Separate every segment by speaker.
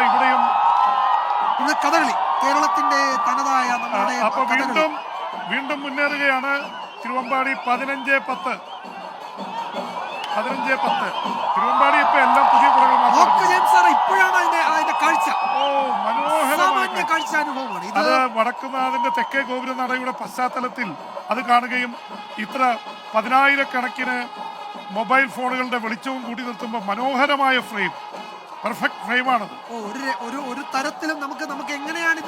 Speaker 1: ഇവിടെയും
Speaker 2: ഇന്ന് കഥകളി കേരളത്തിന്റെ തനതായ നമ്മുടെ
Speaker 1: അപ്പൊ വീണ്ടും മുന്നേറുകയാണ് തിരുവമ്പാടി 15-10. തിരുവമ്പാടി ഇപ്പൊ എല്ലാം പുതിയ കുടകൾ
Speaker 2: ഇപ്പോഴാണ് അതിന്റെ കാഴ്ച.
Speaker 1: മനോഹരമായ
Speaker 2: കാഴ്ച അനുഭവമാണ്
Speaker 1: അത്. വടക്കുന്നാഥന്റെ തെക്കേ ഗോപുരനടയുടെ പശ്ചാത്തലത്തിൽ അത് കാണുകയും ഇത്ര 10,000-കണക്കിന് മൊബൈൽ ഫോണുകളുടെ വെളിച്ചവും കൂടി നിർത്തുമ്പോൾ മനോഹരമായ ഫ്രെയിം, പെർഫെക്റ്റ് ഫ്രെയിമാണത്.
Speaker 2: ഒരു തരത്തിലും നമുക്ക് എങ്ങനെയാണ്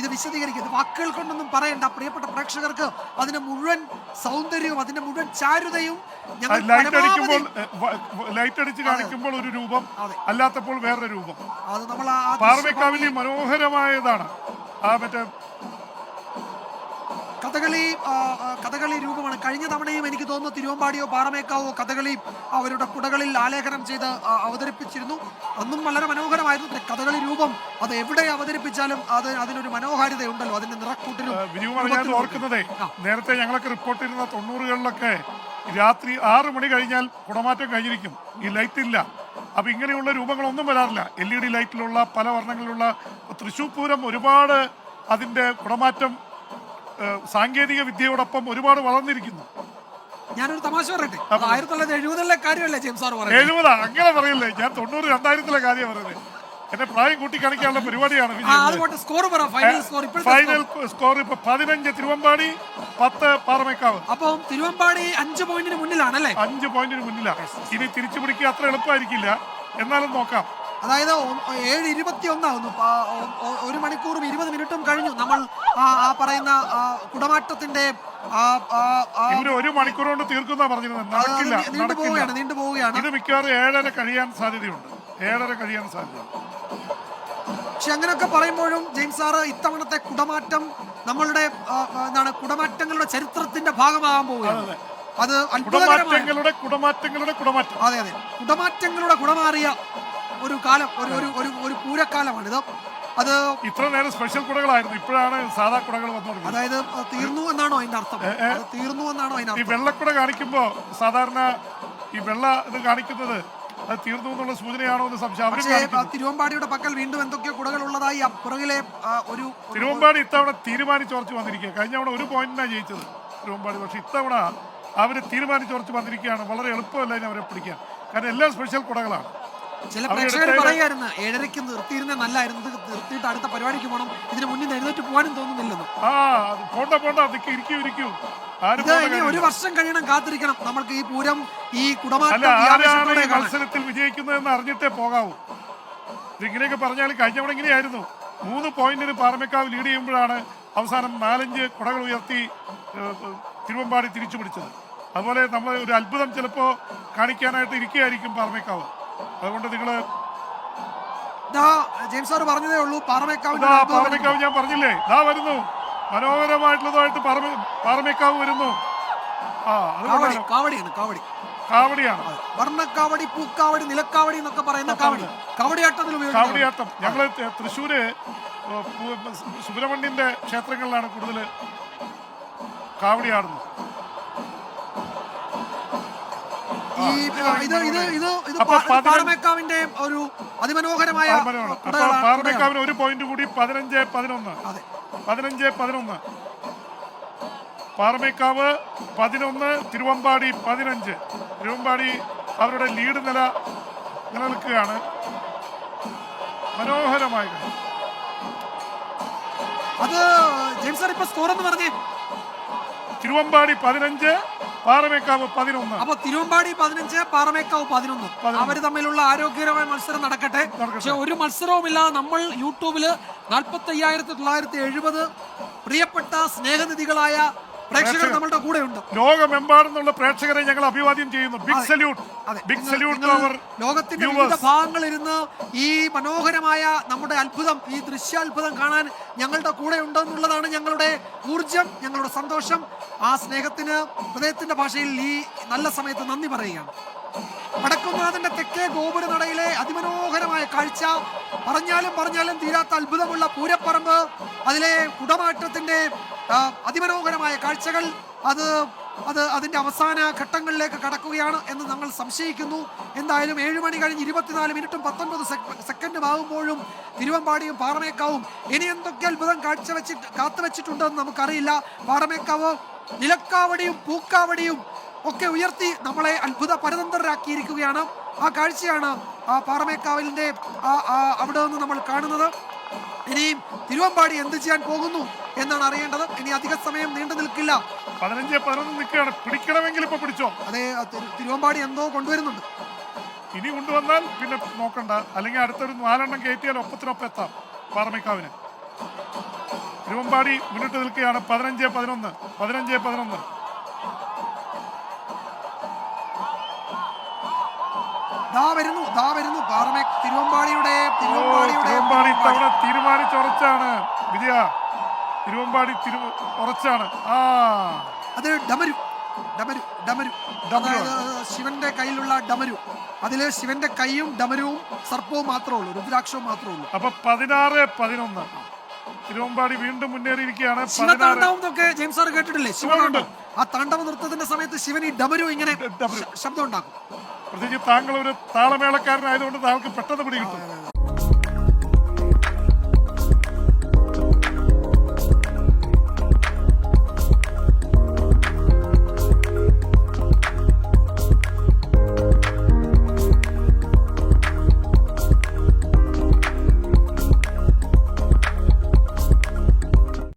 Speaker 2: ഇത് വിശദീകരിക്കുന്നത്? വാക്കുകൾ കൊണ്ടൊന്നും പറയണ്ട. പ്രിയപ്പെട്ട പ്രേക്ഷകർക്ക് അതിന്റെ മുഴുവൻ സൗന്ദര്യവും അതിന്റെ മുഴുവൻ ചാരുതയും
Speaker 1: ലൈറ്റ് അടിച്ച് കാണിക്കുമ്പോൾ ഒരു രൂപം, അല്ലാത്തപ്പോൾ വേറൊരു രൂപം.
Speaker 2: അത് നമ്മൾ
Speaker 1: പാറമേക്കാവിലെ മനോഹരമായതാണ് മറ്റേ
Speaker 2: കഥകളി രൂപമാണ്. കഴിഞ്ഞ തവണയും എനിക്ക് തോന്നുന്നു തിരുവമ്പാടിയോ പാറമേക്കാവോ കഥകളി അവരുടെ കുടകളിൽ ആലേഖനം ചെയ്ത് അവതരിപ്പിച്ചിരുന്നു. അന്നും വളരെ മനോഹരമായിരുന്നു. കഥകളി രൂപം അത് എവിടെ അവതരിപ്പിച്ചാലും അതിനൊരു മനോഹാരിത ഉണ്ടല്ലോ, അതിന്റെ നിറക്കൂട്ടിലും.
Speaker 1: ഓർക്കുന്നതേ, നേരത്തെ ഞങ്ങളൊക്കെ റിപ്പോർട്ട് ചെയ്യുന്ന 90-കളിലൊക്കെ രാത്രി 6 മണി കഴിഞ്ഞാൽ കുടമാറ്റം കഴിഞ്ഞിരിക്കും. ഈ ലൈറ്റ് ഇല്ല. അപ്പൊ ഇങ്ങനെയുള്ള രൂപങ്ങളൊന്നും വരാറില്ല. LED ലൈറ്റിലുള്ള പല വർണ്ണങ്ങളിലുള്ള തൃശ്ശൂർ പൂരം ഒരുപാട് അതിന്റെ കുടമാറ്റം സാങ്കേതിക വിദ്യയോടൊപ്പം ഒരുപാട് വളർന്നിരിക്കുന്നു.
Speaker 2: ഞാനൊരു തമാശ പറയട്ടെ, 1970-ലെ കാര്യമല്ലേ ജെയിംസ് സാർ പറയുന്നത്?
Speaker 1: 70 അങ്ങനെ പറയില്ലേ, ഞാൻ 90-2000-ലെ കാര്യം പറയുന്നത്. എന്നെ പ്രായം കൂട്ടി കാണിക്കാനുള്ള പരിപാടിയാണ്. ഫൈനൽ സ്കോർ ഇപ്പൊ 15 തിരുവമ്പാടി, 10 പാറമേക്കാവ്.
Speaker 2: അപ്പം തിരുവമ്പാടി 5 പോയിന്റിന് മുന്നിലാണല്ലേ?
Speaker 1: 5 പോയിന്റിന് മുന്നിലാണ്. ഇനി തിരിച്ചു പിടിക്കുക അത്ര എളുപ്പമായിരിക്കില്ല, എന്നാലും നോക്കാം.
Speaker 2: അതായത് 7:21 ആവുന്നു. 1 മണിക്കൂറും 20 മിനിറ്റും കഴിഞ്ഞു. നമ്മൾ ആ പറയുന്ന കുടമാറ്റത്തിന്റെ
Speaker 1: 1 മണിക്കൂർ കൊണ്ട് തീർക്കുന്ന പറഞ്ഞിരുന്നത്.
Speaker 2: നീണ്ടു പോവുകയാണ്.
Speaker 1: ഇത് മിക്കവാറും 7:30 കഴിയാൻ സാധ്യതയുണ്ട്.
Speaker 2: പക്ഷെ അങ്ങനെയൊക്കെ പറയുമ്പോഴും ജെയിംസ് സാറ് ഇത്തവണത്തെ കുടമാറ്റം നമ്മളുടെ കുടമാറ്റങ്ങളുടെ ചരിത്രത്തിന്റെ ഭാഗമാകാൻ പോവുകയാണ്. അത്
Speaker 1: കുടമാറ്റങ്ങളുടെ
Speaker 2: അതെ കുടമാറ്റങ്ങളുടെ കുടമാറിയ ഒരു കാലം, ഒരു പൂരക്കാലമാണിത്. അത്
Speaker 1: ഇത്ര നേരം സ്പെഷ്യൽ കുടകളായിരുന്നു, ഇപ്പോഴാണ് സാധാ കുടകൾ വന്നു.
Speaker 2: അതായത് തീർന്നു എന്നാണോ അതിന്റെ അർത്ഥം?
Speaker 1: ഈ വെള്ളക്കുട കാണിക്കുമ്പോ സാധാരണ ഈ വെള്ള ഇത് കാണിക്കുന്നത് അത് തീർന്നു എന്നുള്ള സൂചനയാണോ എന്ന് സംശയം.
Speaker 2: തിരുവമ്പാടിയുടെ പക്കൽ വീണ്ടും എന്തൊക്കെയോ കുടകൾ ഉള്ളതായി പുറകിലെ ഒരു
Speaker 1: തിരുവമ്പാടി ഇത്തവണ തീരുമാനിച്ചോർച്ച് വന്നിരിക്കുക. കഴിഞ്ഞ തവണ 1 പോയിന്റിനാണ് ജയിച്ചത് തിരുവമ്പാടി. പക്ഷെ ഇത്തവണ അവര് തീരുമാനിച്ചോർച്ച് വന്നിരിക്കുകയാണ്. വളരെ എളുപ്പമല്ല ഇനി അവരെ പിടിക്കാൻ, കാരണം എല്ലാം സ്പെഷ്യൽ കുടകളാണ്.
Speaker 2: ചില പ്രേക്ഷകർ പറയായിരുന്നു 7:30 നിർത്തിയിരുന്ന നല്ലായിരുന്നു, നിർത്തിയിട്ട് അടുത്ത പരിപാടിക്ക് പോകണം, ഇതിന് മുന്നിൽ എഴുന്നേറ്റ് പോകാനും തോന്നുന്നില്ലെന്ന്. ഒരു വർഷം കഴിയണം, കാത്തിരിക്കണം നമ്മൾക്ക് ഈ പൂരം, ഈ
Speaker 1: മത്സരത്തിൽ വിജയിക്കുന്നതെന്ന് അറിഞ്ഞിട്ടേ പോകാവൂ. ഇതിങ്ങനെയൊക്കെ പറഞ്ഞാൽ കഴിഞ്ഞ തവണ ഇങ്ങനെയായിരുന്നു. 3 പോയിന്റിന് പാറമേക്കാവ് ലീഡ് ചെയ്യുമ്പോഴാണ് അവസാനം 4-5 കുടകൾ ഉയർത്തി തിരുവമ്പാടി തിരിച്ചു പിടിച്ചത്. അതുപോലെ നമ്മൾ ഒരു അത്ഭുതം ചിലപ്പോൾ കാണിക്കാനായിട്ട് ഇരിക്കുകയായിരിക്കും പാറമേക്കാവ്. അതുകൊണ്ട് നിങ്ങള്
Speaker 2: ജെയിംസ് സാർ പറഞ്ഞതേ ഉള്ളൂ.
Speaker 1: പാറമേക്കാവ് ഞാൻ പറഞ്ഞില്ലേ, വരുന്നു മനോഹരമായിട്ടുള്ളതായിട്ട് പാറമേക്കാവ് വരുന്നു. കാവടിയാണ്,
Speaker 2: വർണ്ണക്കാവടി, പൂക്കാവടി, നിലക്കാവടി എന്നൊക്കെ പറയുന്ന കാവടിയാട്ടം.
Speaker 1: ഞങ്ങള് തൃശ്ശൂര് സുബ്രഹ്മണ്യന്റെ ക്ഷേത്രങ്ങളിലാണ് കൂടുതൽ കാവടിയാടുന്നത്.
Speaker 2: പാറമേക്കാവിന്റെ ഒരു അതിമനോഹരമായ
Speaker 1: പാറമേക്കാവിന് 1 പോയിന്റ് കൂടി 15-11. പാറമേക്കാവ് 11, തിരുവമ്പാടി 15. തിരുവമ്പാടി അവരുടെ ലീഡ് നിലനിൽക്കുകയാണ്. മനോഹരമായ
Speaker 2: അത് ജെയിംസ് സാർ ഇപ്പൊ സ്കോർ എന്ന് പറഞ്ഞേ.
Speaker 1: തിരുവമ്പാടി 15, പാറമേക്കാവ് 11.
Speaker 2: അപ്പൊ തിരുവമ്പാടി 15, പാറമേക്കാവ് 11. അവര് തമ്മിലുള്ള ആരോഗ്യകരമായ മത്സരം നടക്കട്ടെ. പക്ഷെ ഒരു മത്സരവുമില്ലാതെ നമ്മൾ യൂട്യൂബില് 45,970 പ്രിയപ്പെട്ട സ്നേഹനിധികളായ പ്രേക്ഷകർ നമ്മളുടെ കൂടെ ഉണ്ട്.
Speaker 1: ലോകമെമ്പാടുന്നുള്ള പ്രേക്ഷകരെ ഞങ്ങൾ അഭിവാദ്യം ചെയ്യുന്നു. Big salute.
Speaker 2: ലോകത്തിന്റെ വിവിധ ഭാഗങ്ങളിരുന്ന് ഈ മനോഹരമായ നമ്മുടെ അത്ഭുതം, ഈ ദൃശ്യാത്ഭുതം കാണാൻ ഞങ്ങളുടെ കൂടെ ഉണ്ടെന്നുള്ളതാണ് ഞങ്ങളുടെ ഊർജം, ഞങ്ങളുടെ സന്തോഷം. ആ സ്നേഹത്തിന് ഹൃദയത്തിന്റെ ഭാഷയിൽ ഈ നല്ല സമയത്ത് നന്ദി പറയുകയാണ്. വടക്കുന്നാഥന്റെ തെക്കേ ഗോപുരനടയിലെ അതിമനോഹരമായ കാഴ്ച, പറഞ്ഞാലും തീരാത്ത അത്ഭുതമുള്ള പൂരപ്പറമ്പ്, അതിലെ കുടമാറ്റത്തിന്റെ അതിമനോഹരമായ കാഴ്ചകൾ, അത് അത് അതിന്റെ അവസാന ഘട്ടങ്ങളിലേക്ക് കടക്കുകയാണ് എന്ന് ഞങ്ങൾ സംശയിക്കുന്നു. എന്തായാലും 7 മണി കഴിഞ്ഞ് 24 മിനിറ്റും 19 സെക്കൻഡും ആകുമ്പോഴും തിരുവമ്പാടിയും പാറമേക്കാവും ഇനി എന്തൊക്കെ അത്ഭുതം കാത്തുവെച്ചിട്ടുണ്ടെന്ന് നമുക്കറിയില്ല. പാറമേക്കാവ് നിലക്കാവടിയും പൂക്കാവടിയും ഒക്കെ ഉയർത്തി നമ്മളെ അത്ഭുത പരതന്ത്രരാക്കിയിരിക്കുകയാണ്. ആ കാഴ്ചയാണ് ആ പാറമേക്കാവിലിന്റെ അവിടെ നിന്ന് നമ്മൾ കാണുന്നത്. ഇനിയും തിരുവമ്പാടി എന്ത് ചെയ്യാൻ പോകുന്നു എന്നാണ് അറിയേണ്ടത്. ഇനി അധിക സമയം നീണ്ടു നിൽക്കില്ല.
Speaker 1: 15-11 നിൽക്കുകയാണ്. പിടിക്കണമെങ്കിൽ ഇപ്പൊ പിടിച്ചോ.
Speaker 2: അതെ, തിരുവമ്പാടി എന്തോ കൊണ്ടുവരുന്നുണ്ട്.
Speaker 1: ഇനി കൊണ്ടുവന്നാൽ പിന്നെ നോക്കണ്ട, അല്ലെങ്കിൽ അടുത്തൊരു 4 എണ്ണം കയറ്റിയാൽ ഒപ്പത്തിനൊപ്പം എത്താം പാറമേക്കാവിന്. തിരുവമ്പാടി മുന്നിട്ട് നിൽക്കുകയാണ്. 15-11 15-11.
Speaker 2: ദാ വരുന്നു തിരുവമ്പാടി
Speaker 1: ഇത്തവണ തീരുമാനിച്ചുറച്ചാണ് വിജയ. തിരുവമ്പാടി ഉറച്ചാണ്.
Speaker 2: അത് ഡമരു ശിവന്റെ കയ്യിലുള്ള ഡമരു. അതില് ശിവന്റെ കൈയും ഡമരുവും സർപ്പവും മാത്രമേ ഉള്ളൂ, രുദ്രാക്ഷവും മാത്രമേ ഉള്ളൂ.
Speaker 1: അപ്പൊ 16-11 തിരുവമ്പാടി വീണ്ടും മുന്നേറിയിരിക്കുകയാണ്.
Speaker 2: ശിവതാണ്ഡവം എന്നൊക്കെ ജെയിംസ് സാർ കേട്ടിട്ടില്ലേ? ശിവതാണ്ഡവം. ആ താണ്ഡവ നൃത്തത്തിന്റെ സമയത്ത് ശിവൻ ഈ ഡമരു ഇങ്ങനെ ശബ്ദം ഉണ്ടാക്കും.
Speaker 1: പ്രത്യേകിച്ച് താങ്കൾ ഒരു താളമേളക്കാരനായതുകൊണ്ട് താങ്കൾക്ക് പെട്ടെന്ന് പിടികിട്ടും.